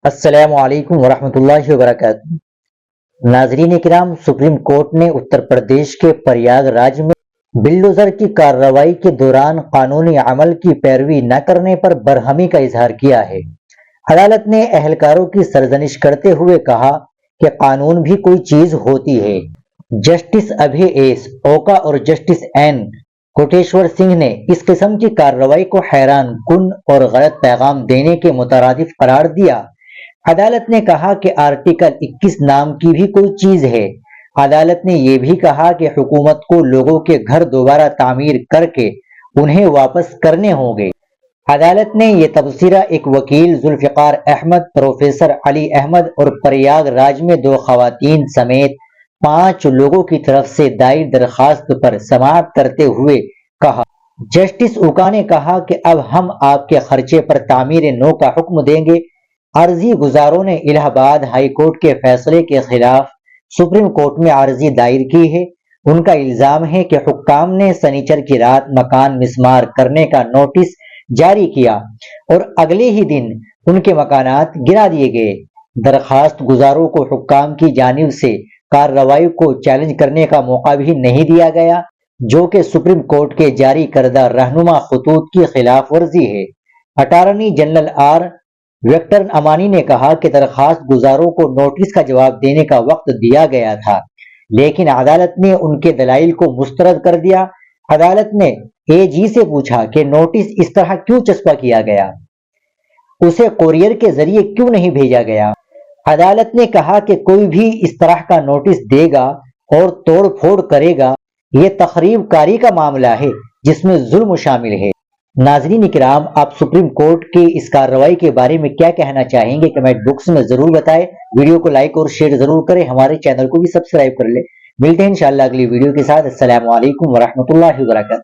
السلام علیکم ورحمۃ اللہ وبرکاتہ۔ ناظرین کرام، سپریم کورٹ نے اتر پردیش کے پریاگ راج میں بلڈوزر کی کارروائی کے دوران قانونی عمل کی پیروی نہ کرنے پر برہمی کا اظہار کیا ہے۔ عدالت نے اہلکاروں کی سرزنش کرتے ہوئے کہا کہ قانون بھی کوئی چیز ہوتی ہے۔ جسٹس ابھے ایس اوکا اور جسٹس این کوٹیشور سنگھ نے اس قسم کی کارروائی کو حیران کن اور غلط پیغام دینے کے مترادف قرار دیا۔ عدالت نے کہا کہ آرٹیکل 21 نام کی بھی کوئی چیز ہے۔ عدالت نے یہ بھی کہا کہ حکومت کو لوگوں کے گھر دوبارہ تعمیر کر کے انہیں واپس کرنے ہوں گے۔ عدالت نے یہ تبصرہ ایک وکیل ذوالفقار احمد، پروفیسر علی احمد اور پریاگ راج میں 2 خواتین سمیت 5 لوگوں کی طرف سے دائر درخواست پر سماعت کرتے ہوئے کہا۔ جسٹس اوکا نے کہا کہ اب ہم آپ کے خرچے پر تعمیر نو کا حکم دیں گے۔ عرضی گزاروں نے الہ آباد ہائی کورٹ کے فیصلے کے خلاف سپریم کورٹ میں عرضی دائر کی ہے۔ ان کا الزام ہے کہ حکام نے سنیچر کی رات مکان مسمار کرنے کا نوٹس جاری کیا اور اگلے ہی دن ان کے مکانات گرا دیے گئے۔ درخواست گزاروں کو حکام کی جانب سے کارروائی کو چیلنج کرنے کا موقع بھی نہیں دیا گیا، جو کہ سپریم کورٹ کے جاری کردہ رہنما خطوط کی خلاف ورزی ہے۔ اٹارنی جنرل آر وکٹر امانی نے کہا کہ درخواست گزاروں کو نوٹس کا جواب دینے کا وقت دیا گیا تھا، لیکن عدالت نے ان کے دلائل کو مسترد کر دیا۔ عدالت نے اے جی سے پوچھا کہ نوٹس اس طرح کیوں چسپاں کیا گیا، اسے کوریئر کے ذریعے کیوں نہیں بھیجا گیا۔ عدالت نے کہا کہ کوئی بھی اس طرح کا نوٹس دے گا اور توڑ پھوڑ کرے گا، یہ تخریب کاری کا معاملہ ہے جس میں ظلم شامل ہے۔ ناظرین کرام، آپ سپریم کورٹ کی اس کارروائی کے بارے میں کیا کہنا چاہیں گے؟ کمنٹ باکس میں ضرور بتائیں۔ ویڈیو کو لائک اور شیئر ضرور کریں، ہمارے چینل کو بھی سبسکرائب کر لیں۔ ملتے ہیں انشاءاللہ اگلی ویڈیو کے ساتھ۔ السلام علیکم ورحمۃ اللہ وبرکاتہ۔